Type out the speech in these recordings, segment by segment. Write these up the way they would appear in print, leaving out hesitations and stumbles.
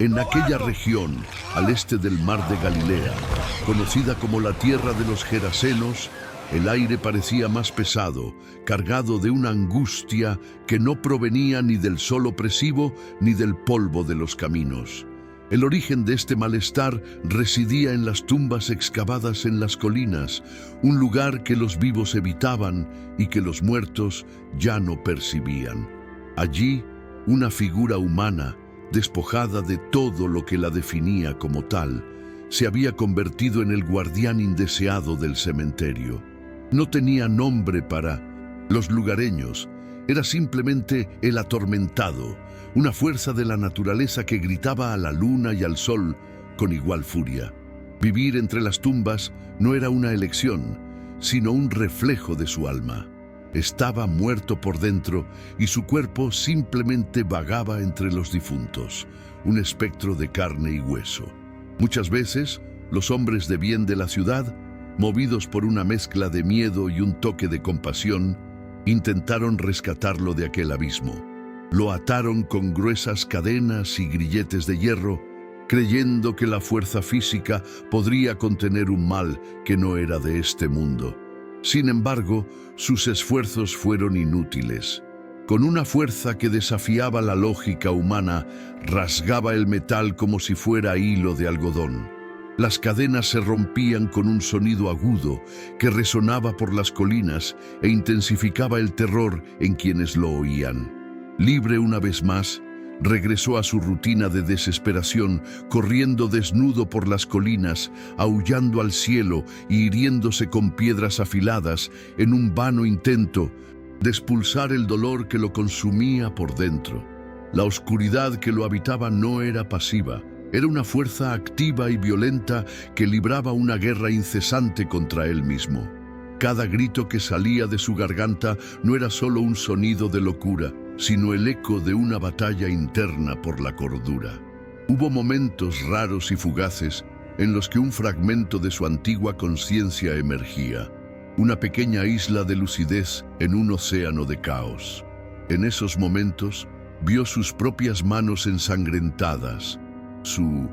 En aquella región, al este del mar de Galilea, conocida como la tierra de los Gerasenos, el aire parecía más pesado, cargado de una angustia que no provenía ni del sol opresivo ni del polvo de los caminos. El origen de este malestar residía en las tumbas excavadas en las colinas, un lugar que los vivos evitaban y que los muertos ya no percibían. Allí, una figura humana, despojada de todo lo que la definía como tal, se había convertido en el guardián indeseado del cementerio. No tenía nombre para los lugareños, era simplemente el atormentado, una fuerza de la naturaleza que gritaba a la luna y al sol con igual furia. Vivir entre las tumbas no era una elección, sino un reflejo de su alma. Estaba muerto por dentro y su cuerpo simplemente vagaba entre los difuntos, un espectro de carne y hueso. Muchas veces, los hombres de bien de la ciudad, movidos por una mezcla de miedo y un toque de compasión, intentaron rescatarlo de aquel abismo. Lo ataron con gruesas cadenas y grilletes de hierro, creyendo que la fuerza física podría contener un mal que no era de este mundo. Sin embargo, sus esfuerzos fueron inútiles. Con una fuerza que desafiaba la lógica humana, rasgaba el metal como si fuera hilo de algodón. Las cadenas se rompían con un sonido agudo que resonaba por las colinas e intensificaba el terror en quienes lo oían. Libre una vez más, regresó a su rutina de desesperación, corriendo desnudo por las colinas, aullando al cielo y hiriéndose con piedras afiladas en un vano intento de expulsar el dolor que lo consumía por dentro. La oscuridad que lo habitaba no era pasiva, era una fuerza activa y violenta que libraba una guerra incesante contra él mismo. Cada grito que salía de su garganta no era solo un sonido de locura, sino el eco de una batalla interna por la cordura. Hubo momentos raros y fugaces en los que un fragmento de su antigua conciencia emergía, una pequeña isla de lucidez en un océano de caos. En esos momentos, vio sus propias manos ensangrentadas, su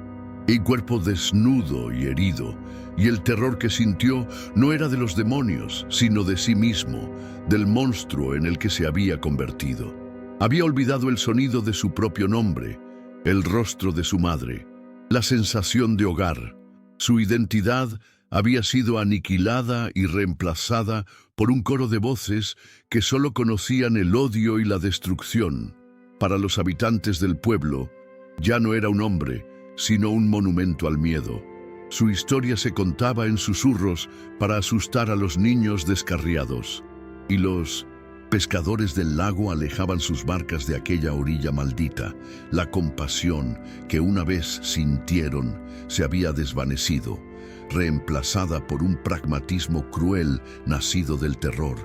cuerpo desnudo y herido, y el terror que sintió no era de los demonios, sino de sí mismo, del monstruo en el que se había convertido. Había olvidado el sonido de su propio nombre, el rostro de su madre, la sensación de hogar. Su identidad había sido aniquilada y reemplazada por un coro de voces que solo conocían el odio y la destrucción. Para los habitantes del pueblo, ya no era un hombre, sino un monumento al miedo. Su historia se contaba en susurros para asustar a los niños descarriados, y los pescadores del lago alejaban sus barcas de aquella orilla maldita. La compasión que una vez sintieron se había desvanecido, reemplazada por un pragmatismo cruel nacido del terror.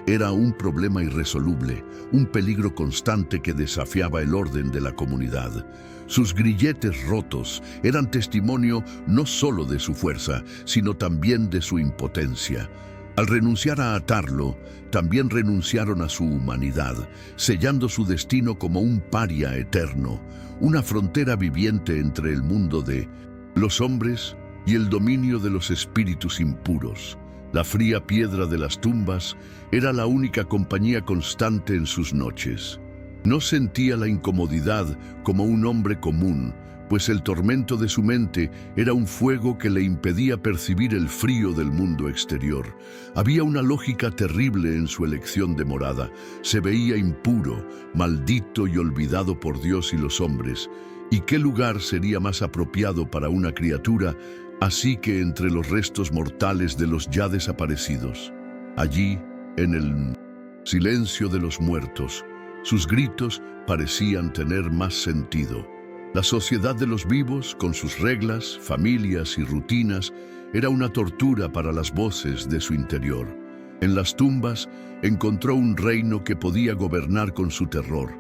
Era un problema irresoluble, un peligro constante que desafiaba el orden de la comunidad. Sus grilletes rotos eran testimonio no solo de su fuerza, sino también de su impotencia. Al renunciar a atarlo, también renunciaron a su humanidad, sellando su destino como un paria eterno, una frontera viviente entre el mundo de los hombres y el dominio de los espíritus impuros. La fría piedra de las tumbas era la única compañía constante en sus noches. No sentía la incomodidad como un hombre común, pues el tormento de su mente era un fuego que le impedía percibir el frío del mundo exterior. Había una lógica terrible en su elección de morada. Se veía impuro, maldito y olvidado por Dios y los hombres. ¿Y qué lugar sería más apropiado para una criatura así que entre los restos mortales de los ya desaparecidos? Allí, en el silencio de los muertos, sus gritos parecían tener más sentido. La sociedad de los vivos, con sus reglas, familias y rutinas, era una tortura para las voces de su interior. En las tumbas encontró un reino que podía gobernar con su terror,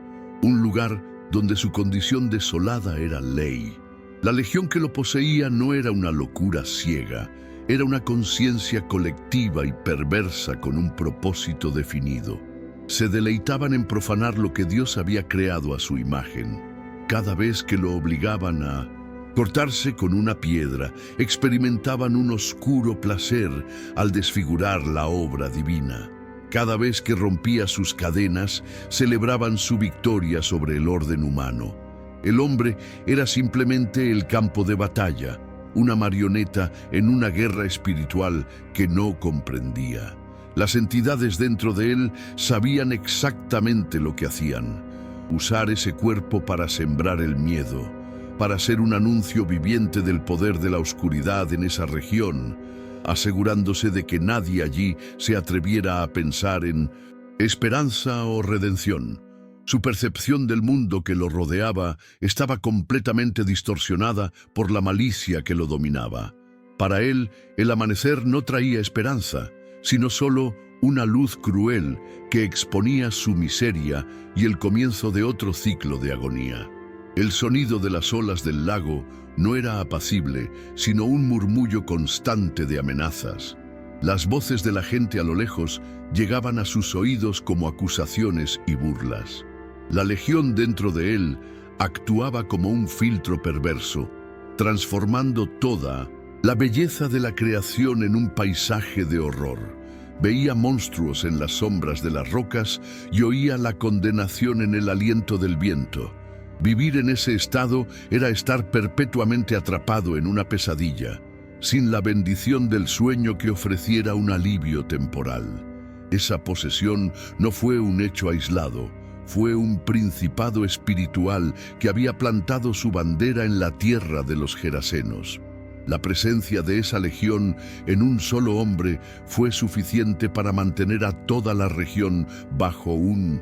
un lugar donde su condición desolada era ley. La legión que lo poseía no era una locura ciega, era una conciencia colectiva y perversa con un propósito definido. Se deleitaban en profanar lo que Dios había creado a su imagen. Cada vez que lo obligaban a cortarse con una piedra, experimentaban un oscuro placer al desfigurar la obra divina. Cada vez que rompía sus cadenas, celebraban su victoria sobre el orden humano. El hombre era simplemente el campo de batalla, una marioneta en una guerra espiritual que no comprendía. Las entidades dentro de él sabían exactamente lo que hacían: usar ese cuerpo para sembrar el miedo, para ser un anuncio viviente del poder de la oscuridad en esa región, asegurándose de que nadie allí se atreviera a pensar en esperanza o redención. Su percepción del mundo que lo rodeaba estaba completamente distorsionada por la malicia que lo dominaba. Para él, el amanecer no traía esperanza, sino solo una luz cruel que exponía su miseria y el comienzo de otro ciclo de agonía. El sonido de las olas del lago no era apacible, sino un murmullo constante de amenazas. Las voces de la gente a lo lejos llegaban a sus oídos como acusaciones y burlas. La legión dentro de él actuaba como un filtro perverso, transformando toda la belleza de la creación en un paisaje de horror. Veía monstruos en las sombras de las rocas y oía la condenación en el aliento del viento. Vivir en ese estado era estar perpetuamente atrapado en una pesadilla, sin la bendición del sueño que ofreciera un alivio temporal. Esa posesión no fue un hecho aislado, fue un principado espiritual que había plantado su bandera en la tierra de los gerasenos. La presencia de esa legión en un solo hombre fue suficiente para mantener a toda la región bajo un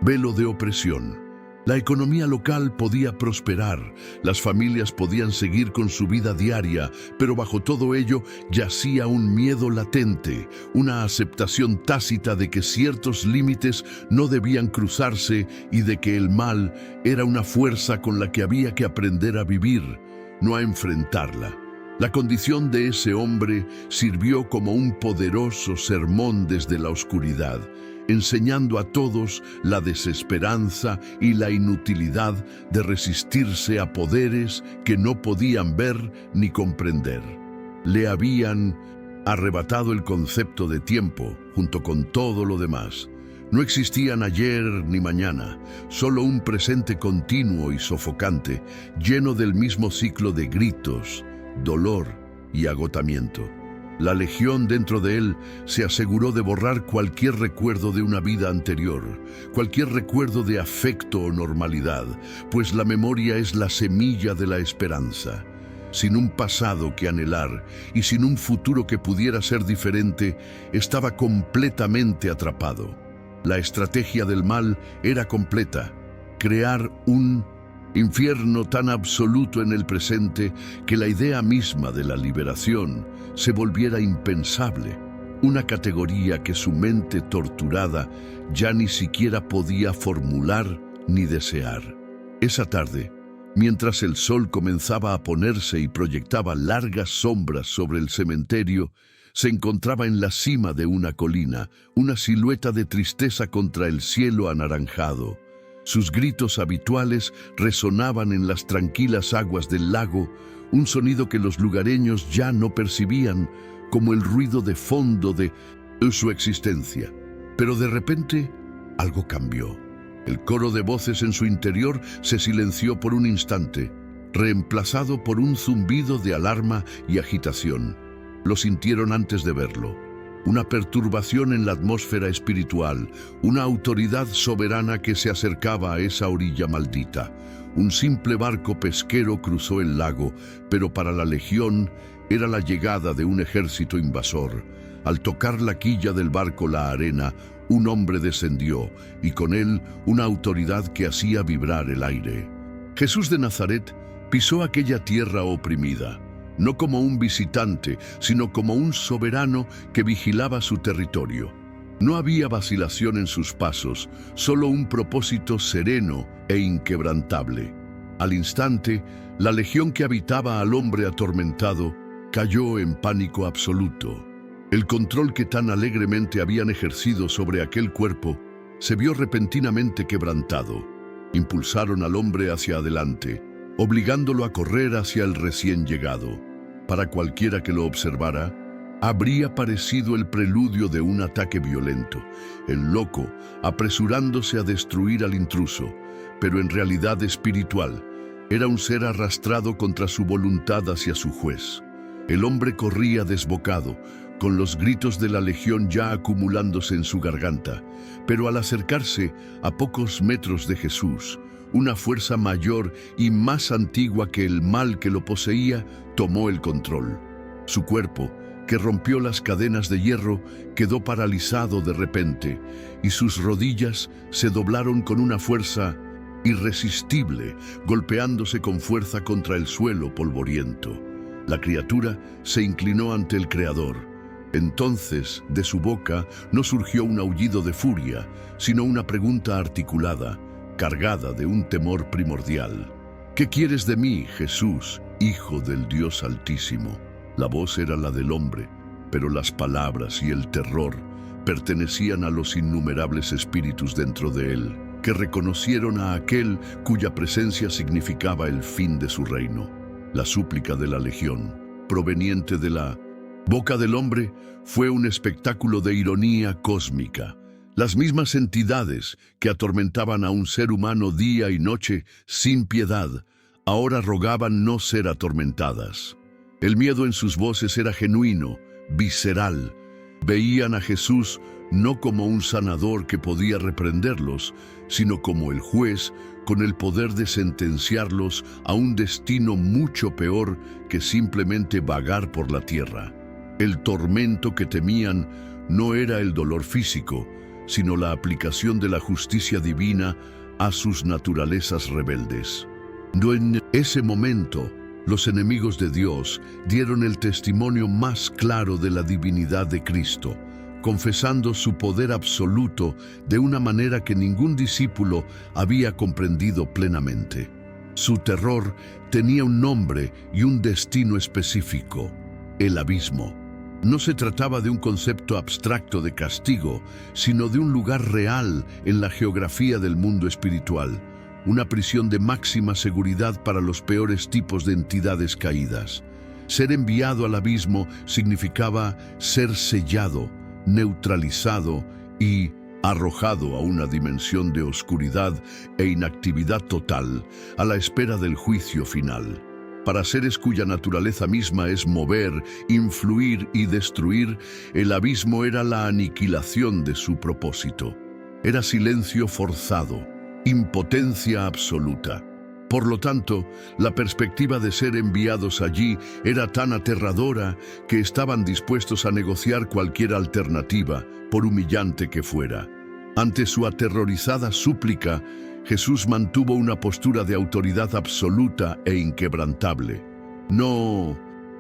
velo de opresión. La economía local podía prosperar, las familias podían seguir con su vida diaria, pero bajo todo ello yacía un miedo latente, una aceptación tácita de que ciertos límites no debían cruzarse y de que el mal era una fuerza con la que había que aprender a vivir, no a enfrentarla. La condición de ese hombre sirvió como un poderoso sermón desde la oscuridad, enseñando a todos la desesperanza y la inutilidad de resistirse a poderes que no podían ver ni comprender. Le habían arrebatado el concepto de tiempo junto con todo lo demás. No existían ayer ni mañana, solo un presente continuo y sofocante, lleno del mismo ciclo de gritos, dolor y agotamiento. La legión dentro de él se aseguró de borrar cualquier recuerdo de una vida anterior, cualquier recuerdo de afecto o normalidad, pues la memoria es la semilla de la esperanza. Sin un pasado que anhelar y sin un futuro que pudiera ser diferente, estaba completamente atrapado. La estrategia del mal era completa: crear un infierno tan absoluto en el presente que la idea misma de la liberación se volviera impensable, una categoría que su mente torturada ya ni siquiera podía formular ni desear. Esa tarde, mientras el sol comenzaba a ponerse y proyectaba largas sombras sobre el cementerio, se encontraba en la cima de una colina, una silueta de tristeza contra el cielo anaranjado. Sus gritos habituales resonaban en las tranquilas aguas del lago, un sonido que los lugareños ya no percibían como el ruido de fondo de su existencia. Pero de repente, algo cambió. El coro de voces en su interior se silenció por un instante, reemplazado por un zumbido de alarma y agitación. Lo sintieron antes de verlo. Una perturbación en la atmósfera espiritual, una autoridad soberana que se acercaba a esa orilla maldita. Un simple barco pesquero cruzó el lago, pero para la legión era la llegada de un ejército invasor. Al tocar la quilla del barco la arena, un hombre descendió, y con él una autoridad que hacía vibrar el aire. Jesús de Nazaret pisó aquella tierra oprimida, no como un visitante, sino como un soberano que vigilaba su territorio. No había vacilación en sus pasos, solo un propósito sereno e inquebrantable. Al instante, la legión que habitaba al hombre atormentado cayó en pánico absoluto. El control que tan alegremente habían ejercido sobre aquel cuerpo se vio repentinamente quebrantado. impulsaron al hombre hacia adelante, obligándolo a correr hacia el recién llegado. Para cualquiera que lo observara, habría parecido el preludio de un ataque violento, el loco apresurándose a destruir al intruso, pero en realidad espiritual, era un ser arrastrado contra su voluntad hacia su juez. El hombre corría desbocado, con los gritos de la legión ya acumulándose en su garganta, pero al acercarse a pocos metros de Jesús, una fuerza mayor y más antigua que el mal que lo poseía tomó el control. Su cuerpo, que rompió las cadenas de hierro, quedó paralizado de repente, y sus rodillas se doblaron con una fuerza irresistible, golpeándose con fuerza contra el suelo polvoriento. La criatura se inclinó ante el Creador. Entonces, de su boca no surgió un aullido de furia, sino una pregunta articulada, cargada de un temor primordial. ¿Qué quieres de mí, Jesús, Hijo del Dios Altísimo? La voz era la del hombre, pero las palabras y el terror pertenecían a los innumerables espíritus dentro de él, que reconocieron a aquel cuya presencia significaba el fin de su reino. La súplica de la legión, proveniente de la boca del hombre, fue un espectáculo de ironía cósmica. Las mismas entidades que atormentaban a un ser humano día y noche sin piedad, ahora rogaban no ser atormentadas. El miedo en sus voces era genuino, visceral. Veían a Jesús no como un sanador que podía reprenderlos, sino como el juez con el poder de sentenciarlos a un destino mucho peor que simplemente vagar por la tierra. El tormento que temían no era el dolor físico, sino la aplicación de la justicia divina a sus naturalezas rebeldes. En ese momento, los enemigos de Dios dieron el testimonio más claro de la divinidad de Cristo, confesando su poder absoluto de una manera que ningún discípulo había comprendido plenamente. Su terror tenía un nombre y un destino específico: el abismo. No se trataba de un concepto abstracto de castigo, sino de un lugar real en la geografía del mundo espiritual, una prisión de máxima seguridad para los peores tipos de entidades caídas. Ser enviado al abismo significaba ser sellado, neutralizado y arrojado a una dimensión de oscuridad e inactividad total, a la espera del juicio final. Para seres cuya naturaleza misma es mover, influir y destruir, el abismo era la aniquilación de su propósito. Era silencio forzado, impotencia absoluta. Por lo tanto, la perspectiva de ser enviados allí era tan aterradora que estaban dispuestos a negociar cualquier alternativa, por humillante que fuera. Ante su aterrorizada súplica, Jesús mantuvo una postura de autoridad absoluta e inquebrantable. No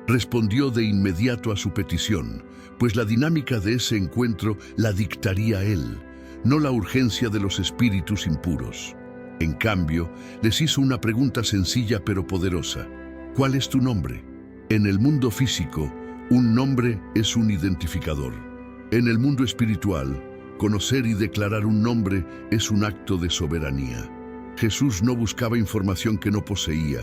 respondió de inmediato a su petición, pues la dinámica de ese encuentro la dictaría él, no la urgencia de los espíritus impuros. En cambio, les hizo una pregunta sencilla pero poderosa. ¿Cuál es tu nombre? En el mundo físico, un nombre es un identificador. En el mundo espiritual, conocer y declarar un nombre es un acto de soberanía. Jesús no buscaba información que no poseía.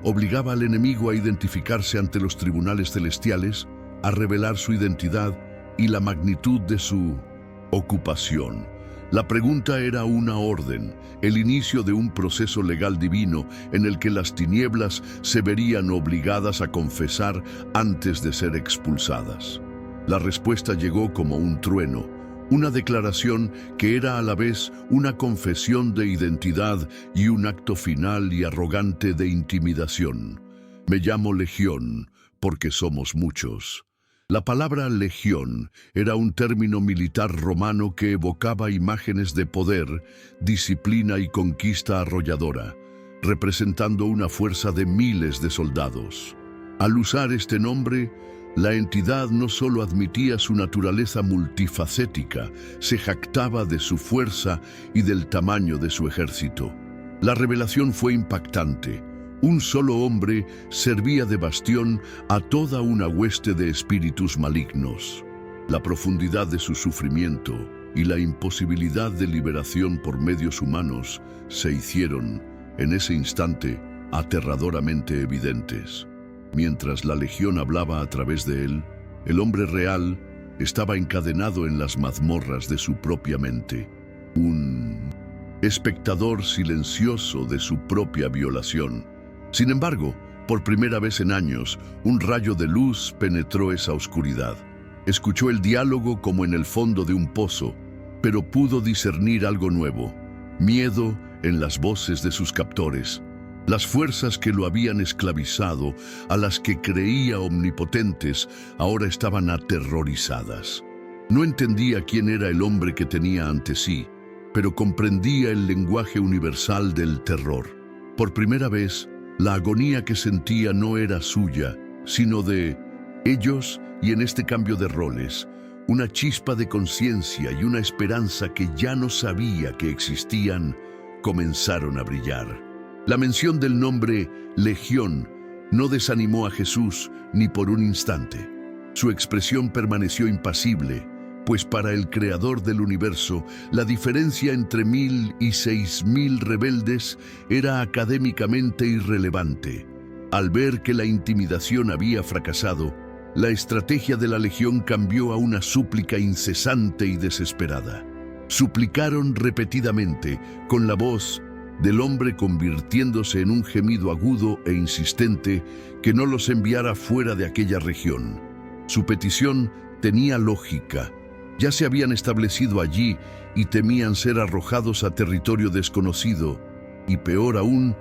Obligaba al enemigo a identificarse ante los tribunales celestiales, a revelar su identidad y la magnitud de su ocupación. La pregunta era una orden, el inicio de un proceso legal divino en el que las tinieblas se verían obligadas a confesar antes de ser expulsadas. La respuesta llegó como un trueno, una declaración que era a la vez una confesión de identidad y un acto final y arrogante de intimidación. Me llamo Legión porque somos muchos. La palabra legión era un término militar romano que evocaba imágenes de poder, disciplina y conquista arrolladora, representando una fuerza de miles de soldados. Al usar este nombre, la entidad no solo admitía su naturaleza multifacética, se jactaba de su fuerza y del tamaño de su ejército. La revelación fue impactante. Un solo hombre servía de bastión a toda una hueste de espíritus malignos. La profundidad de su sufrimiento, y la imposibilidad de liberación por medios humanos se hicieron, en ese instante, aterradoramente evidentes. Mientras la legión hablaba a través de él, el hombre real estaba encadenado en las mazmorras de su propia mente, un espectador silencioso de su propia violación. Sin embargo, por primera vez en años, un rayo de luz penetró esa oscuridad. Escuchó el diálogo como en el fondo de un pozo, pero pudo discernir algo nuevo: miedo en las voces de sus captores. Las fuerzas que lo habían esclavizado, a las que creía omnipotentes, ahora estaban aterrorizadas. No entendía quién era el hombre que tenía ante sí, pero comprendía el lenguaje universal del terror. Por primera vez, la agonía que sentía no era suya, sino de ellos, y en este cambio de roles, una chispa de conciencia y una esperanza que ya no sabía que existían, comenzaron a brillar. La mención del nombre Legión no desanimó a Jesús ni por un instante. Su expresión permaneció impasible, pues para el Creador del universo, la diferencia entre 1000 y 6000 rebeldes era académicamente irrelevante. Al ver que la intimidación había fracasado, la estrategia de la legión cambió a una súplica incesante y desesperada. Suplicaron repetidamente, con la voz del hombre convirtiéndose en un gemido agudo e insistente, que no los enviara fuera de aquella región. Su petición tenía lógica. Ya se habían establecido allí y temían ser arrojados a territorio desconocido y, peor aún,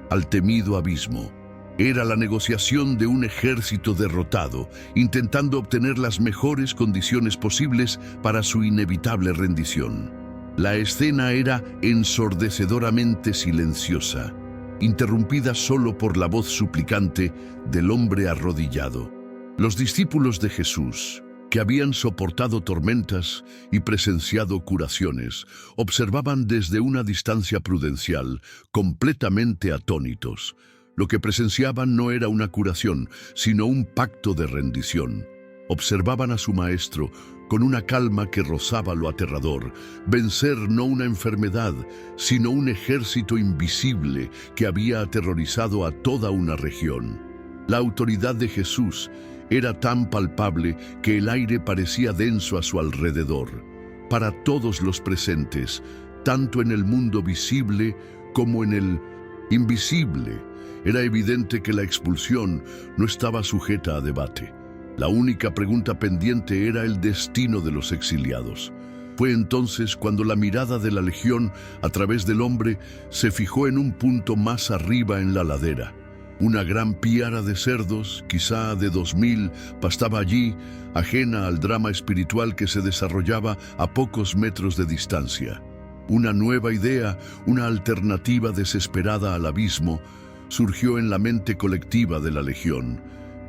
al temido abismo. Era la negociación de un ejército derrotado, intentando obtener las mejores condiciones posibles para su inevitable rendición. La escena era ensordecedoramente silenciosa, interrumpida solo por la voz suplicante del hombre arrodillado. Los discípulos de Jesús, que habían soportado tormentas y presenciado curaciones, observaban desde una distancia prudencial, completamente atónitos. Lo que presenciaban no era una curación, sino un pacto de rendición. Observaban a su maestro con una calma que rozaba lo aterrador, vencer no una enfermedad, sino un ejército invisible que había aterrorizado a toda una región. La autoridad de Jesús era tan palpable que el aire parecía denso a su alrededor. Para todos los presentes, tanto en el mundo visible como en el invisible, era evidente que la expulsión no estaba sujeta a debate. La única pregunta pendiente era el destino de los exiliados. Fue entonces cuando la mirada de la legión, a través del hombre, se fijó en un punto más arriba en la ladera. Una gran piara de cerdos, quizá de 2000, pastaba allí, ajena al drama espiritual que se desarrollaba a pocos metros de distancia. Una nueva idea, una alternativa desesperada al abismo, surgió en la mente colectiva de la legión.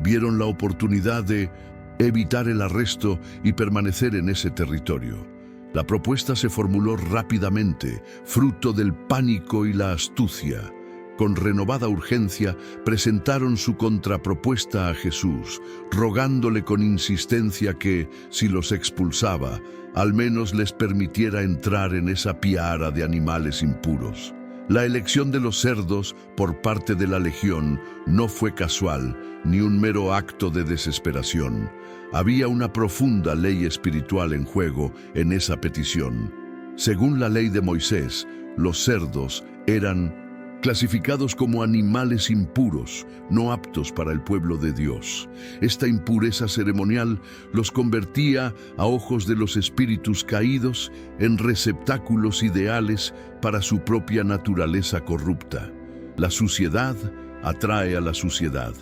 Vieron la oportunidad de evitar el arresto y permanecer en ese territorio. La propuesta se formuló rápidamente, fruto del pánico y la astucia. Con renovada urgencia, presentaron su contrapropuesta a Jesús, rogándole con insistencia que, si los expulsaba, al menos les permitiera entrar en esa piara de animales impuros. La elección de los cerdos por parte de la legión no fue casual, ni un mero acto de desesperación. Había una profunda ley espiritual en juego en esa petición. Según la ley de Moisés, los cerdos eran clasificados como animales impuros, no aptos para el pueblo de Dios. Esta impureza ceremonial los convertía, a ojos de los espíritus caídos, en receptáculos ideales para su propia naturaleza corrupta. La suciedad atrae a la suciedad.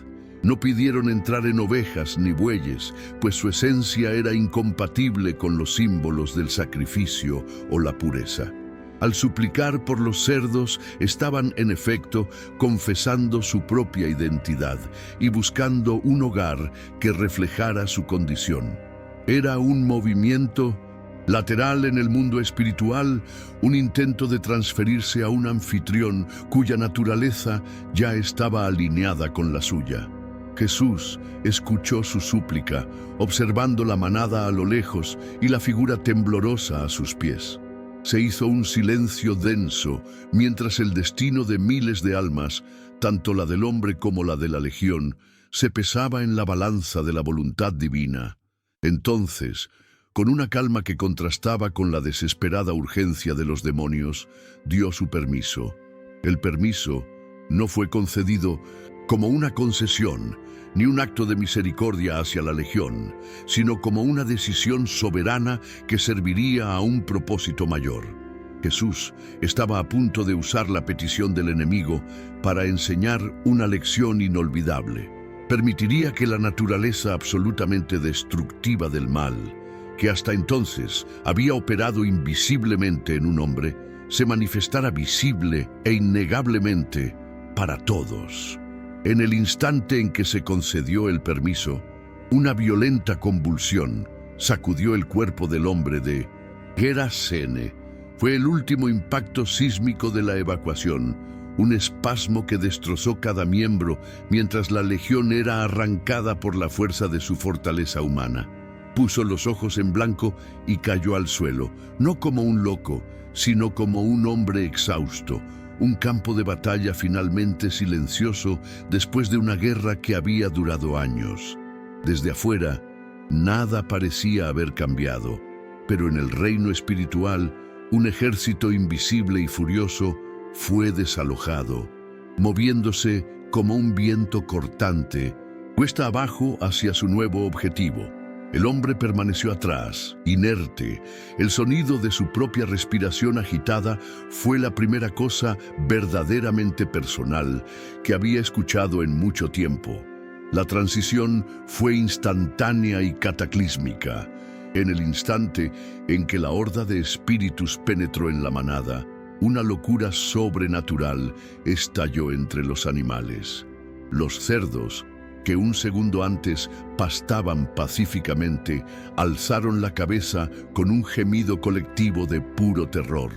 No pidieron entrar en ovejas ni bueyes, pues su esencia era incompatible con los símbolos del sacrificio o la pureza. Al suplicar por los cerdos, estaban en efecto confesando su propia identidad y buscando un hogar que reflejara su condición. Era un movimiento lateral en el mundo espiritual, un intento de transferirse a un anfitrión cuya naturaleza ya estaba alineada con la suya. Jesús escuchó su súplica, observando la manada a lo lejos y la figura temblorosa a sus pies. Se hizo un silencio denso mientras el destino de miles de almas, tanto la del hombre como la de la legión, se pesaba en la balanza de la voluntad divina. Entonces, con una calma que contrastaba con la desesperada urgencia de los demonios, dio su permiso. El permiso no fue concedido como una concesión, ni un acto de misericordia hacia la legión, sino como una decisión soberana que serviría a un propósito mayor. Jesús estaba a punto de usar la petición del enemigo para enseñar una lección inolvidable. Permitiría que la naturaleza absolutamente destructiva del mal, que hasta entonces había operado invisiblemente en un hombre, se manifestara visible e innegablemente para todos. En el instante en que se concedió el permiso, una violenta convulsión sacudió el cuerpo del hombre de Gerasene. Fue el último impacto sísmico de la evacuación, un espasmo que destrozó cada miembro mientras la legión era arrancada por la fuerza de su fortaleza humana. Puso los ojos en blanco y cayó al suelo, no como un loco, sino como un hombre exhausto. Un campo de batalla finalmente silencioso después de una guerra que había durado años. Desde afuera, nada parecía haber cambiado, pero en el reino espiritual, un ejército invisible y furioso fue desalojado, moviéndose como un viento cortante, cuesta abajo hacia su nuevo objetivo. El hombre permaneció atrás, inerte. El sonido de su propia respiración agitada fue la primera cosa verdaderamente personal que había escuchado en mucho tiempo. La transición fue instantánea y cataclísmica. En el instante en que la horda de espíritus penetró en la manada, una locura sobrenatural estalló entre los animales. Los cerdos, que un segundo antes pastaban pacíficamente, alzaron la cabeza con un gemido colectivo de puro terror.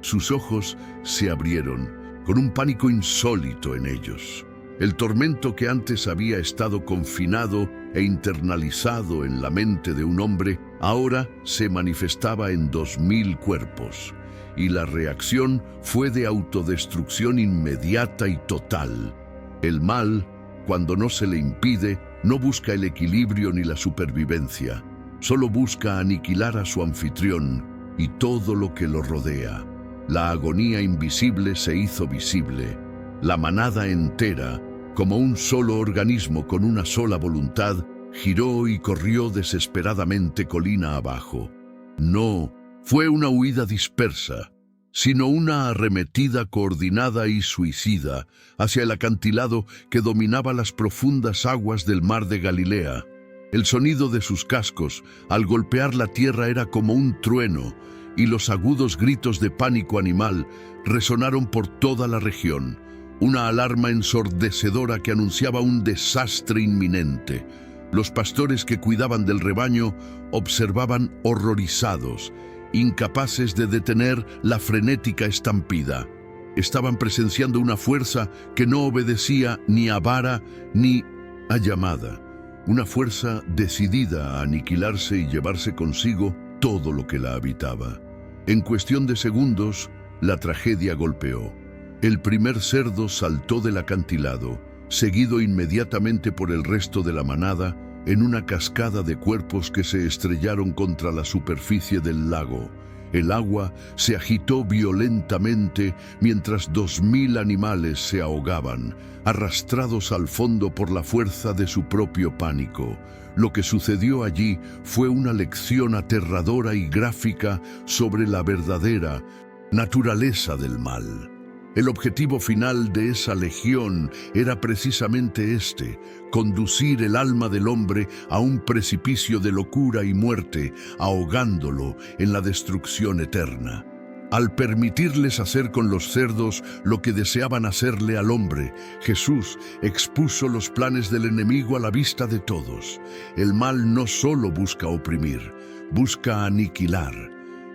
Sus ojos se abrieron, con un pánico insólito en ellos. El tormento que antes había estado confinado e internalizado en la mente de un hombre, ahora se manifestaba en 2000 cuerpos, y la reacción fue de autodestrucción inmediata y total. El mal, cuando no se le impide, no busca el equilibrio ni la supervivencia, solo busca aniquilar a su anfitrión y todo lo que lo rodea. La agonía invisible se hizo visible. La manada entera, como un solo organismo con una sola voluntad, giró y corrió desesperadamente colina abajo. No fue una huida dispersa, sino una arremetida coordinada y suicida hacia el acantilado que dominaba las profundas aguas del mar de Galilea. El sonido de sus cascos al golpear la tierra era como un trueno, y los agudos gritos de pánico animal resonaron por toda la región, una alarma ensordecedora que anunciaba un desastre inminente. Los pastores que cuidaban del rebaño observaban horrorizados, incapaces de detener la frenética estampida. Estaban presenciando una fuerza que no obedecía ni a vara ni a llamada, una fuerza decidida a aniquilarse y llevarse consigo todo lo que la habitaba. En cuestión de segundos, la tragedia golpeó. El primer cerdo saltó del acantilado, seguido inmediatamente por el resto de la manada, en una cascada de cuerpos que se estrellaron contra la superficie del lago. El agua se agitó violentamente mientras 2000 animales se ahogaban, arrastrados al fondo por la fuerza de su propio pánico. Lo que sucedió allí fue una lección aterradora y gráfica sobre la verdadera naturaleza del mal. El objetivo final de esa legión era precisamente este: conducir el alma del hombre a un precipicio de locura y muerte, ahogándolo en la destrucción eterna. Al permitirles hacer con los cerdos lo que deseaban hacerle al hombre, Jesús expuso los planes del enemigo a la vista de todos. El mal no solo busca oprimir, busca aniquilar.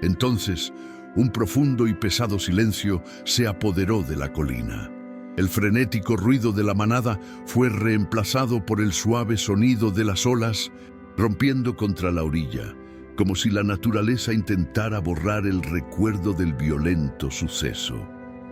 Entonces, un profundo y pesado silencio se apoderó de la colina. El frenético ruido de la manada fue reemplazado por el suave sonido de las olas rompiendo contra la orilla, como si la naturaleza intentara borrar el recuerdo del violento suceso.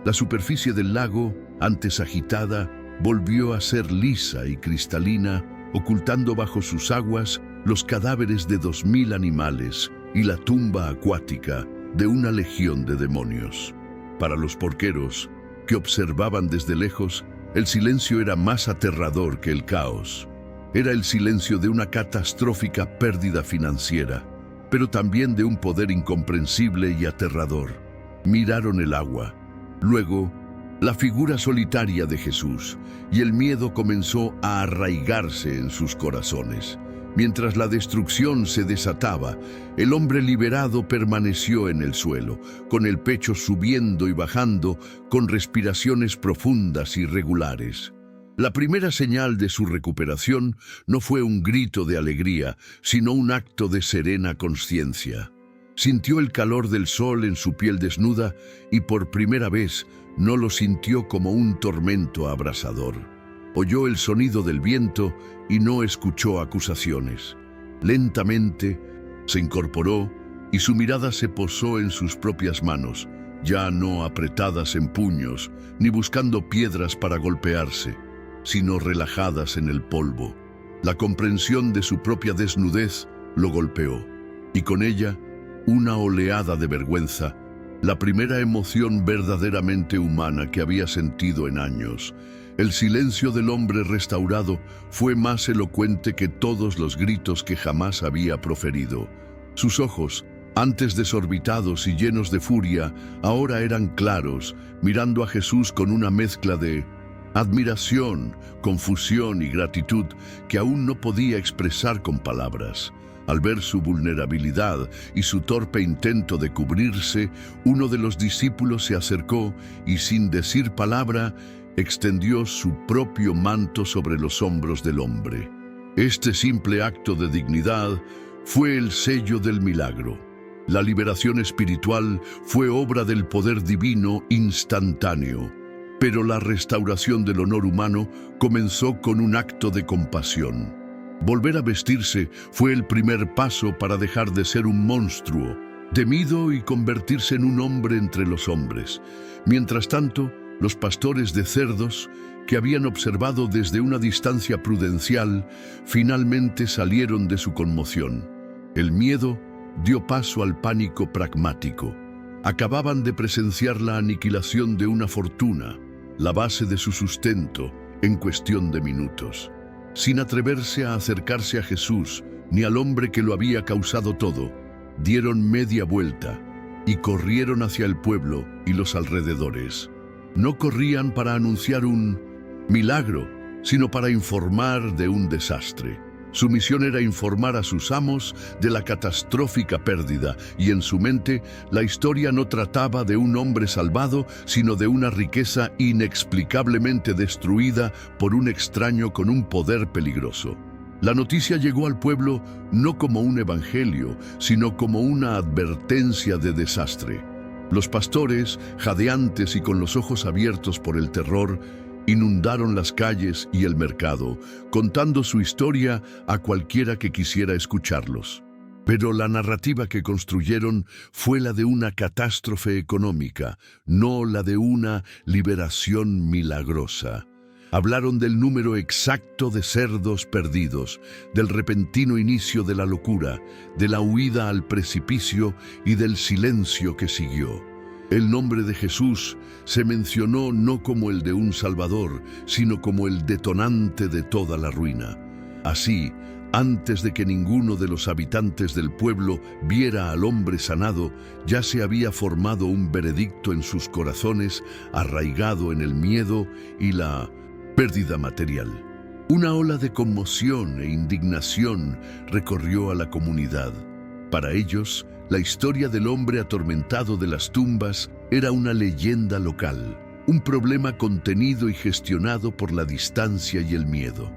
La superficie del lago, antes agitada, volvió a ser lisa y cristalina, ocultando bajo sus aguas los cadáveres de 2000 animales y la tumba acuática de una legión de demonios. Para los porqueros, que observaban desde lejos, el silencio era más aterrador que el caos. Era el silencio de una catastrófica pérdida financiera, pero también de un poder incomprensible y aterrador. Miraron el agua, luego la figura solitaria de Jesús, y el miedo comenzó a arraigarse en sus corazones. Mientras la destrucción se desataba, el hombre liberado permaneció en el suelo, con el pecho subiendo y bajando, con respiraciones profundas y regulares. La primera señal de su recuperación no fue un grito de alegría, sino un acto de serena conciencia. Sintió el calor del sol en su piel desnuda y por primera vez no lo sintió como un tormento abrasador. Oyó el sonido del viento y no escuchó acusaciones. Lentamente se incorporó y su mirada se posó en sus propias manos, ya no apretadas en puños ni buscando piedras para golpearse, sino relajadas en el polvo. La comprensión de su propia desnudez lo golpeó, y con ella una oleada de vergüenza, la primera emoción verdaderamente humana que había sentido en años. El silencio del hombre restaurado fue más elocuente que todos los gritos que jamás había proferido. Sus ojos, antes desorbitados y llenos de furia, ahora eran claros, mirando a Jesús con una mezcla de admiración, confusión y gratitud que aún no podía expresar con palabras. Al ver su vulnerabilidad y su torpe intento de cubrirse, uno de los discípulos se acercó y, sin decir palabra, extendió su propio manto sobre los hombros del hombre. Este simple acto de dignidad fue el sello del milagro. La liberación espiritual fue obra del poder divino instantáneo, pero la restauración del honor humano comenzó con un acto de compasión. Volver a vestirse fue el primer paso para dejar de ser un monstruo, temido, y convertirse en un hombre entre los hombres. Mientras tanto, los pastores de cerdos, que habían observado desde una distancia prudencial, finalmente salieron de su conmoción. El miedo dio paso al pánico pragmático. Acababan de presenciar la aniquilación de una fortuna, la base de su sustento, en cuestión de minutos. Sin atreverse a acercarse a Jesús ni al hombre que lo había causado todo, dieron media vuelta y corrieron hacia el pueblo y los alrededores. No corrían para anunciar un milagro, sino para informar de un desastre. Su misión era informar a sus amos de la catastrófica pérdida, y en su mente la historia no trataba de un hombre salvado, sino de una riqueza inexplicablemente destruida por un extraño con un poder peligroso. La noticia llegó al pueblo no como un evangelio, sino como una advertencia de desastre. Los pastores, jadeantes y con los ojos abiertos por el terror, inundaron las calles y el mercado, contando su historia a cualquiera que quisiera escucharlos. Pero la narrativa que construyeron fue la de una catástrofe económica, no la de una liberación milagrosa. Hablaron del número exacto de cerdos perdidos, del repentino inicio de la locura, de la huida al precipicio y del silencio que siguió. El nombre de Jesús se mencionó no como el de un Salvador, sino como el detonante de toda la ruina. Así, antes de que ninguno de los habitantes del pueblo viera al hombre sanado, ya se había formado un veredicto en sus corazones, arraigado en el miedo y la pérdida material. Una ola de conmoción e indignación recorrió a la comunidad. Para ellos, la historia del hombre atormentado de las tumbas era una leyenda local, un problema contenido y gestionado por la distancia y el miedo.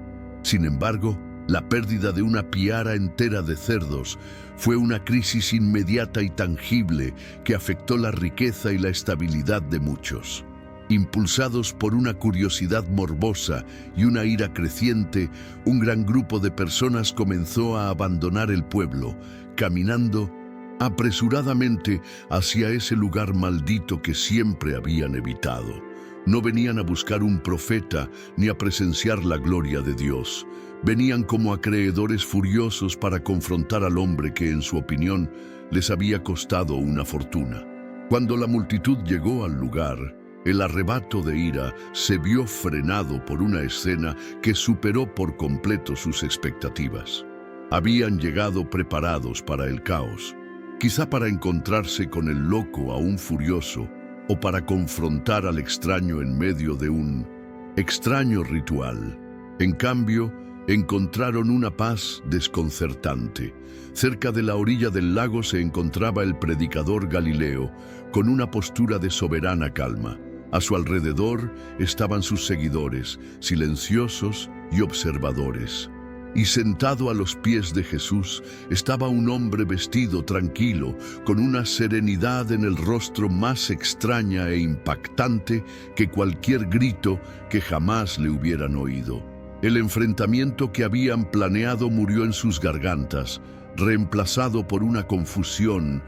Sin embargo, la pérdida de una piara entera de cerdos fue una crisis inmediata y tangible que afectó la riqueza y la estabilidad de muchos. Impulsados por una curiosidad morbosa y una ira creciente, un gran grupo de personas comenzó a abandonar el pueblo, caminando apresuradamente hacia ese lugar maldito que siempre habían evitado. No venían a buscar un profeta ni a presenciar la gloria de Dios. Venían como acreedores furiosos para confrontar al hombre que, en su opinión, les había costado una fortuna. Cuando la multitud llegó al lugar, el arrebato de ira se vio frenado por una escena que superó por completo sus expectativas. Habían llegado preparados para el caos, quizá para encontrarse con el loco aún furioso o para confrontar al extraño en medio de un extraño ritual. En cambio, encontraron una paz desconcertante. Cerca de la orilla del lago se encontraba el predicador Galileo, con una postura de soberana calma. A su alrededor estaban sus seguidores, silenciosos y observadores. Y sentado a los pies de Jesús estaba un hombre vestido tranquilo, con una serenidad en el rostro más extraña e impactante que cualquier grito que jamás le hubieran oído. El enfrentamiento que habían planeado murió en sus gargantas, reemplazado por una confusión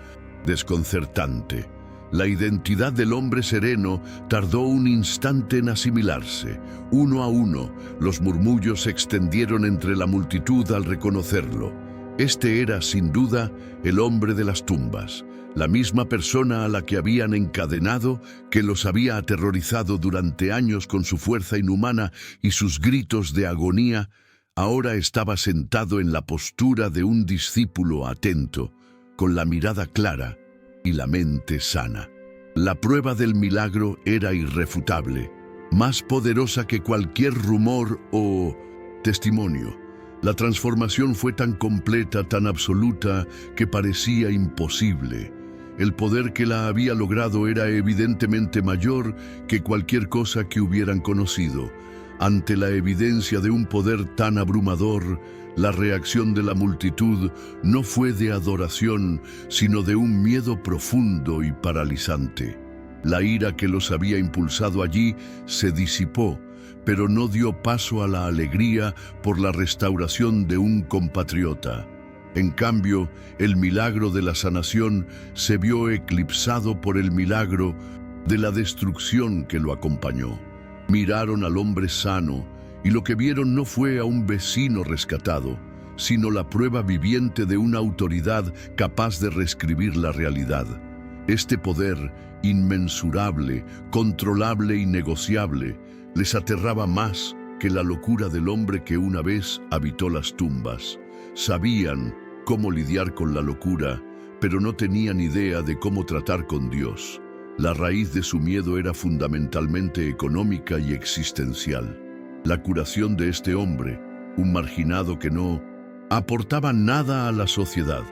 desconcertante. La identidad del hombre sereno tardó un instante en asimilarse. Uno a uno, los murmullos se extendieron entre la multitud al reconocerlo. Este era, sin duda, el hombre de las tumbas, la misma persona a la que habían encadenado, que los había aterrorizado durante años con su fuerza inhumana y sus gritos de agonía. Ahora estaba sentado en la postura de un discípulo atento, con la mirada clara y la mente sana. La prueba del milagro era irrefutable, más poderosa que cualquier rumor o testimonio. La transformación fue tan completa, tan absoluta, que parecía imposible. El poder que la había logrado era evidentemente mayor que cualquier cosa que hubieran conocido. Ante la evidencia de un poder tan abrumador, la reacción de la multitud no fue de adoración, sino de un miedo profundo y paralizante. La ira que los había impulsado allí se disipó, pero no dio paso a la alegría por la restauración de un compatriota. En cambio, el milagro de la sanación se vio eclipsado por el milagro de la destrucción que lo acompañó. Miraron al hombre sano, y lo que vieron no fue a un vecino rescatado, sino la prueba viviente de una autoridad capaz de reescribir la realidad. Este poder, inmensurable, controlable y negociable, les aterraba más que la locura del hombre que una vez habitó las tumbas. Sabían cómo lidiar con la locura, pero no tenían idea de cómo tratar con Dios. La raíz de su miedo era fundamentalmente económica y existencial. La curación de este hombre, un marginado que no aportaba nada a la sociedad,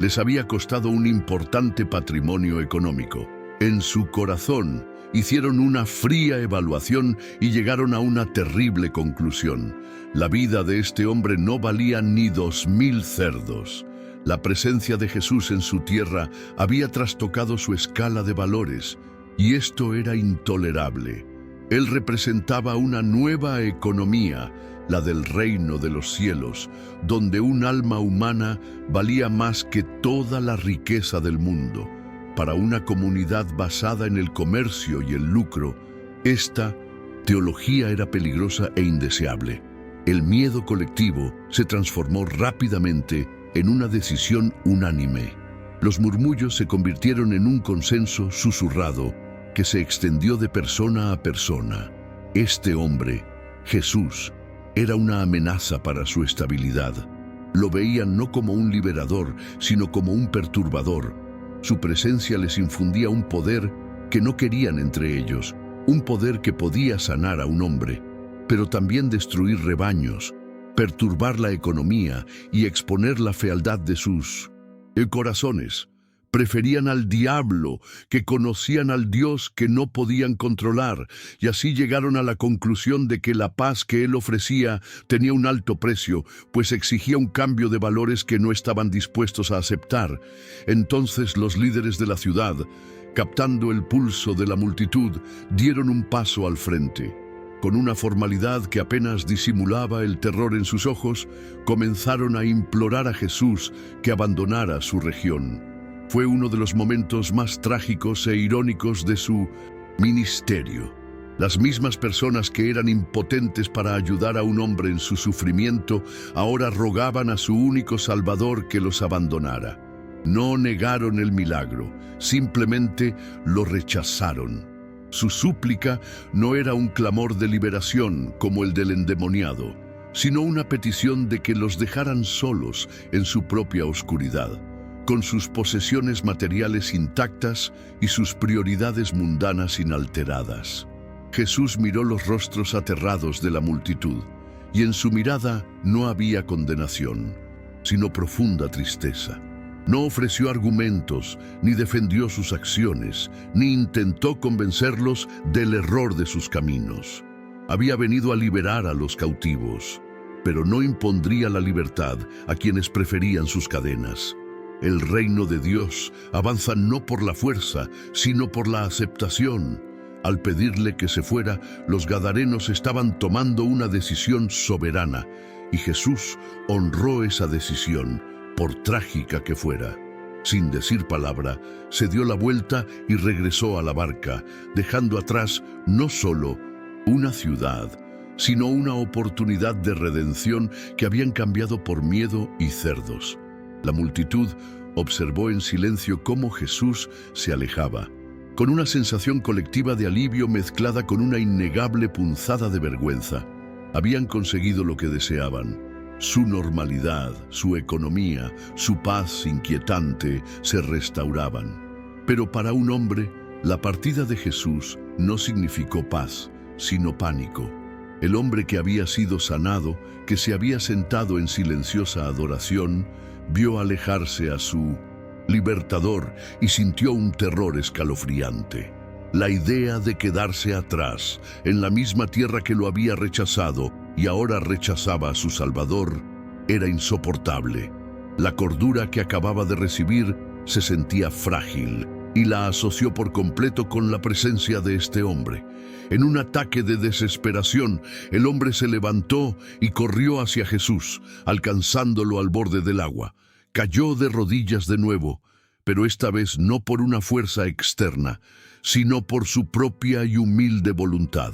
les había costado un importante patrimonio económico. En su corazón hicieron una fría evaluación y llegaron a una terrible conclusión. La vida de este hombre no valía ni 2000 cerdos. La presencia de Jesús en su tierra había trastocado su escala de valores, y esto era intolerable. Él representaba una nueva economía, la del reino de los cielos, donde un alma humana valía más que toda la riqueza del mundo. Para una comunidad basada en el comercio y el lucro, esta teología era peligrosa e indeseable. El miedo colectivo se transformó rápidamente en una decisión unánime. Los murmullos se convirtieron en un consenso susurrado que se extendió de persona a persona. Este hombre, Jesús, era una amenaza para su estabilidad. Lo veían no como un liberador, sino como un perturbador. Su presencia les infundía un poder que no querían entre ellos, un poder que podía sanar a un hombre, pero también destruir rebaños, perturbar la economía y exponer la fealdad de sus corazones. Preferían al diablo, que conocían al Dios que no podían controlar, y así llegaron a la conclusión de que la paz que él ofrecía tenía un alto precio, pues exigía un cambio de valores que no estaban dispuestos a aceptar. Entonces los líderes de la ciudad, captando el pulso de la multitud, dieron un paso al frente. Con una formalidad que apenas disimulaba el terror en sus ojos, comenzaron a implorar a Jesús que abandonara su región. Fue uno de los momentos más trágicos e irónicos de su ministerio. Las mismas personas que eran impotentes para ayudar a un hombre en su sufrimiento, ahora rogaban a su único Salvador que los abandonara. No negaron el milagro, simplemente lo rechazaron. Su súplica no era un clamor de liberación como el del endemoniado, sino una petición de que los dejaran solos en su propia oscuridad, con sus posesiones materiales intactas y sus prioridades mundanas inalteradas. Jesús miró los rostros aterrados de la multitud, y en su mirada no había condenación, sino profunda tristeza. No ofreció argumentos, ni defendió sus acciones, ni intentó convencerlos del error de sus caminos. Había venido a liberar a los cautivos, pero no impondría la libertad a quienes preferían sus cadenas. El reino de Dios avanza no por la fuerza, sino por la aceptación. Al pedirle que se fuera, los gadarenos estaban tomando una decisión soberana, y Jesús honró esa decisión, por trágica que fuera. Sin decir palabra, se dio la vuelta y regresó a la barca, dejando atrás no solo una ciudad, sino una oportunidad de redención que habían cambiado por miedo y cerdos. La multitud observó en silencio cómo Jesús se alejaba, con una sensación colectiva de alivio mezclada con una innegable punzada de vergüenza. Habían conseguido lo que deseaban. Su normalidad, su economía, su paz inquietante se restauraban. Pero para un hombre, la partida de Jesús no significó paz, sino pánico. El hombre que había sido sanado, que se había sentado en silenciosa adoración, vio alejarse a su libertador y sintió un terror escalofriante. La idea de quedarse atrás, en la misma tierra que lo había rechazado y ahora rechazaba a su Salvador, era insoportable. La cordura que acababa de recibir se sentía frágil y la asoció por completo con la presencia de este hombre. En un ataque de desesperación, el hombre se levantó y corrió hacia Jesús, alcanzándolo al borde del agua. Cayó de rodillas de nuevo, pero esta vez no por una fuerza externa, sino por su propia y humilde voluntad.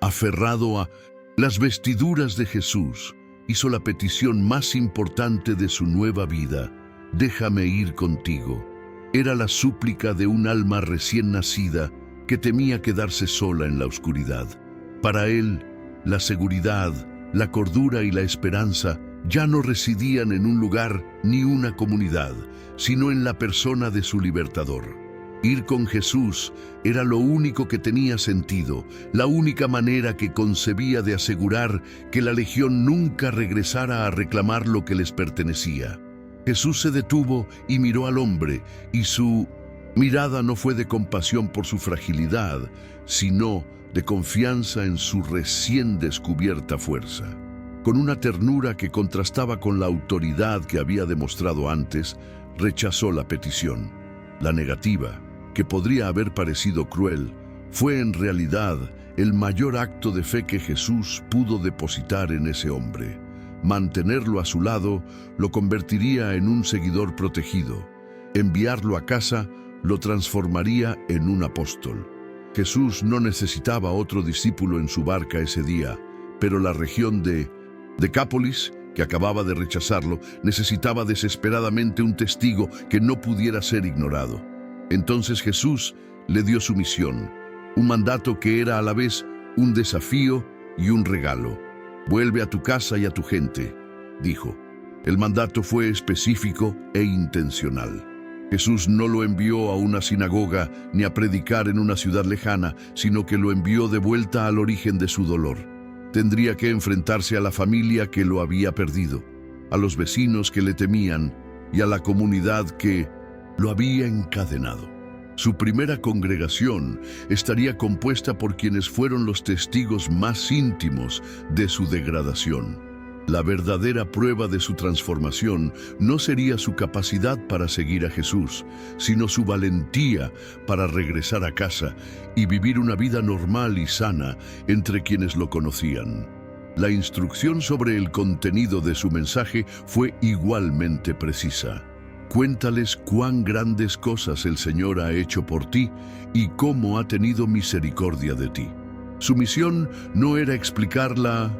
Aferrado a las vestiduras de Jesús, hizo la petición más importante de su nueva vida: déjame ir contigo. Era la súplica de un alma recién nacida que temía quedarse sola en la oscuridad. Para él, la seguridad, la cordura y la esperanza ya no residían en un lugar ni una comunidad, sino en la persona de su libertador. Ir con Jesús era lo único que tenía sentido, la única manera que concebía de asegurar que la legión nunca regresara a reclamar lo que les pertenecía. Jesús se detuvo y miró al hombre, y su mirada no fue de compasión por su fragilidad, sino de confianza en su recién descubierta fuerza. Con una ternura que contrastaba con la autoridad que había demostrado antes, rechazó la petición. La negativa, que podría haber parecido cruel, fue en realidad el mayor acto de fe que Jesús pudo depositar en ese hombre. Mantenerlo a su lado lo convertiría en un seguidor protegido. Enviarlo a casa lo transformaría en un apóstol. Jesús no necesitaba otro discípulo en su barca ese día, pero la región de Decápolis, que acababa de rechazarlo, necesitaba desesperadamente un testigo que no pudiera ser ignorado. Entonces Jesús le dio su misión, un mandato que era a la vez un desafío y un regalo. «Vuelve a tu casa y a tu gente», dijo. El mandato fue específico e intencional. Jesús no lo envió a una sinagoga ni a predicar en una ciudad lejana, sino que lo envió de vuelta al origen de su dolor. Tendría que enfrentarse a la familia que lo había perdido, a los vecinos que le temían y a la comunidad que lo había encadenado. Su primera congregación estaría compuesta por quienes fueron los testigos más íntimos de su degradación. La verdadera prueba de su transformación no sería su capacidad para seguir a Jesús, sino su valentía para regresar a casa y vivir una vida normal y sana entre quienes lo conocían. La instrucción sobre el contenido de su mensaje fue igualmente precisa. Cuéntales cuán grandes cosas el Señor ha hecho por ti y cómo ha tenido misericordia de ti. Su misión no era explicar la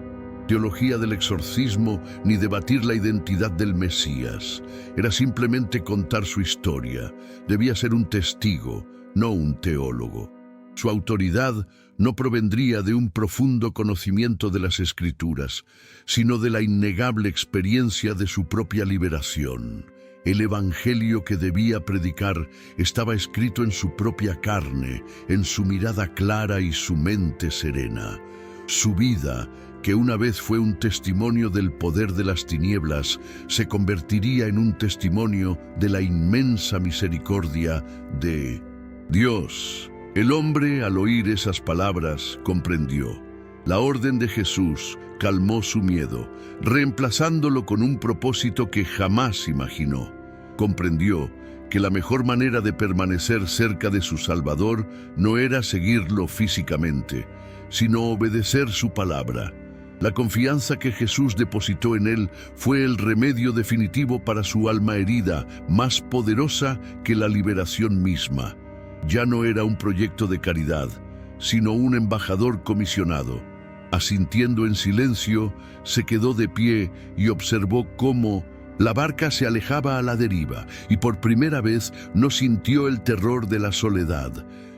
teología del exorcismo ni debatir la identidad del Mesías. Era simplemente contar su historia. Debía ser un testigo, no un teólogo. Su autoridad no provendría de un profundo conocimiento de las Escrituras, sino de la innegable experiencia de su propia liberación. El evangelio que debía predicar estaba escrito en su propia carne, en su mirada clara y su mente serena. Su vida, que una vez fue un testimonio del poder de las tinieblas, se convertiría en un testimonio de la inmensa misericordia de Dios. El hombre, al oír esas palabras, comprendió. La orden de Jesús calmó su miedo, reemplazándolo con un propósito que jamás imaginó. Comprendió que la mejor manera de permanecer cerca de su Salvador no era seguirlo físicamente, sino obedecer su palabra. La confianza que Jesús depositó en él fue el remedio definitivo para su alma herida, más poderosa que la liberación misma. Ya no era un proyecto de caridad, sino un embajador comisionado. Asintiendo en silencio, se quedó de pie y observó cómo la barca se alejaba a la deriva, y por primera vez no sintió el terror de la soledad,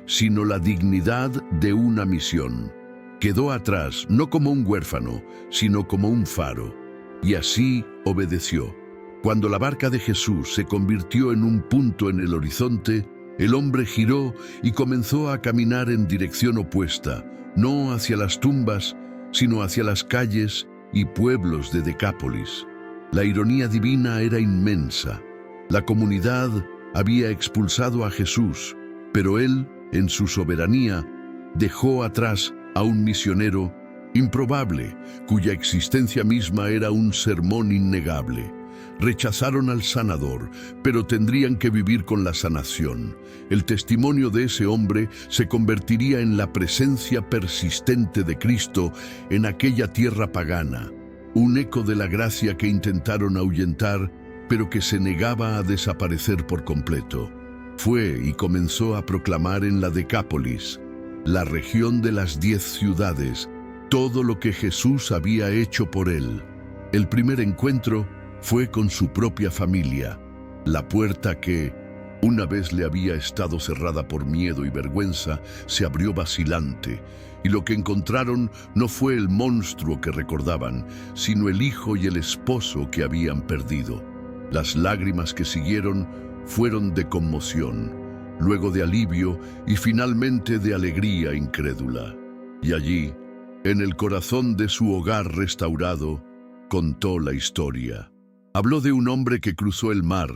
sino la dignidad de una misión. Quedó atrás, no como un huérfano, sino como un faro, y así obedeció. Cuando la barca de Jesús se convirtió en un punto en el horizonte, el hombre giró y comenzó a caminar en dirección opuesta, no hacia las tumbas, sino hacia las calles y pueblos de Decápolis. La ironía divina era inmensa. La comunidad había expulsado a Jesús, pero él, en su soberanía, dejó atrás a un misionero improbable, cuya existencia misma era un sermón innegable. Rechazaron al sanador, pero tendrían que vivir con la sanación. El testimonio de ese hombre se convertiría en la presencia persistente de Cristo en aquella tierra pagana, un eco de la gracia que intentaron ahuyentar, pero que se negaba a desaparecer por completo. Fue y comenzó a proclamar en la Decápolis, la región de las 10 ciudades, todo lo que Jesús había hecho por él. El primer encuentro fue con su propia familia, la puerta que, una vez le había estado cerrada por miedo y vergüenza, se abrió vacilante, y lo que encontraron no fue el monstruo que recordaban, sino el hijo y el esposo que habían perdido. Las lágrimas que siguieron fueron de conmoción, luego de alivio y finalmente de alegría incrédula. Y allí, en el corazón de su hogar restaurado, contó la historia. Habló de un hombre que cruzó el mar,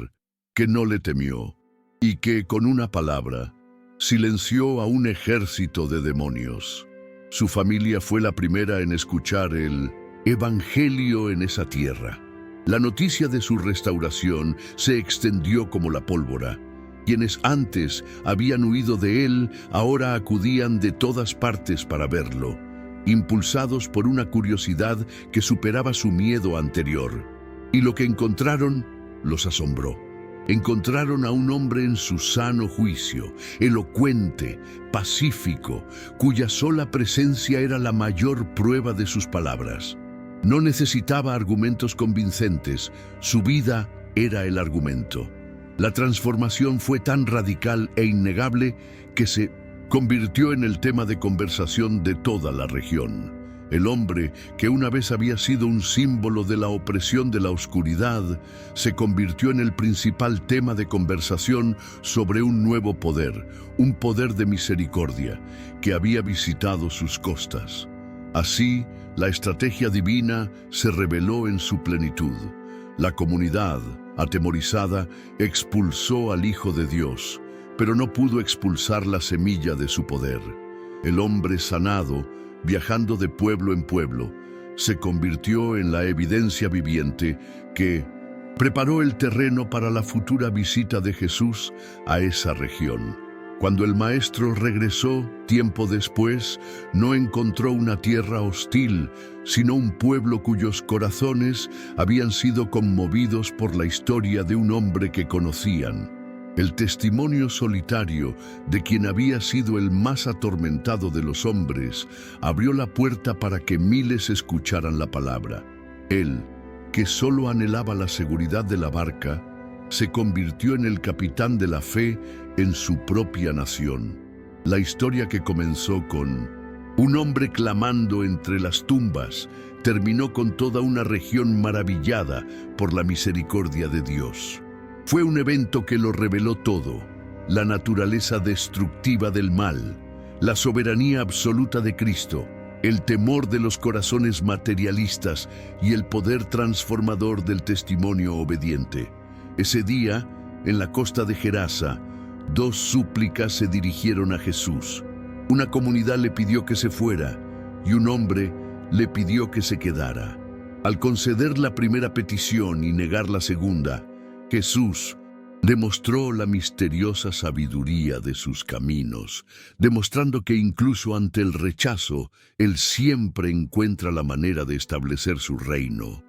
que no le temió, y que, con una palabra, silenció a un ejército de demonios. Su familia fue la primera en escuchar el evangelio en esa tierra. La noticia de su restauración se extendió como la pólvora. Quienes antes habían huido de él, ahora acudían de todas partes para verlo, impulsados por una curiosidad que superaba su miedo anterior. Y lo que encontraron los asombró. Encontraron a un hombre en su sano juicio, elocuente, pacífico, cuya sola presencia era la mayor prueba de sus palabras. No necesitaba argumentos convincentes, su vida era el argumento. La transformación fue tan radical e innegable que se convirtió en el tema de conversación de toda la región. El hombre, que una vez había sido un símbolo de la opresión de la oscuridad, se convirtió en el principal tema de conversación sobre un nuevo poder, un poder de misericordia, que había visitado sus costas. Así, la estrategia divina se reveló en su plenitud. La comunidad, atemorizada, expulsó al Hijo de Dios, pero no pudo expulsar la semilla de su poder. El hombre sanado, viajando de pueblo en pueblo, se convirtió en la evidencia viviente que preparó el terreno para la futura visita de Jesús a esa región. Cuando el maestro regresó, tiempo después, no encontró una tierra hostil, sino un pueblo cuyos corazones habían sido conmovidos por la historia de un hombre que conocían. El testimonio solitario de quien había sido el más atormentado de los hombres abrió la puerta para que miles escucharan la palabra. Él, que solo anhelaba la seguridad de la barca, se convirtió en el capitán de la fe en su propia nación. La historia, que comenzó con un hombre clamando entre las tumbas, terminó con toda una región maravillada por la misericordia de Dios. Fue un evento que lo reveló todo: la naturaleza destructiva del mal, la soberanía absoluta de Cristo, el temor de los corazones materialistas y el poder transformador del testimonio obediente. Ese día, en la costa de Gerasa, 2 súplicas se dirigieron a Jesús. Una comunidad le pidió que se fuera y un hombre le pidió que se quedara. Al conceder la primera petición y negar la segunda, Jesús demostró la misteriosa sabiduría de sus caminos, demostrando que incluso ante el rechazo, Él siempre encuentra la manera de establecer su reino.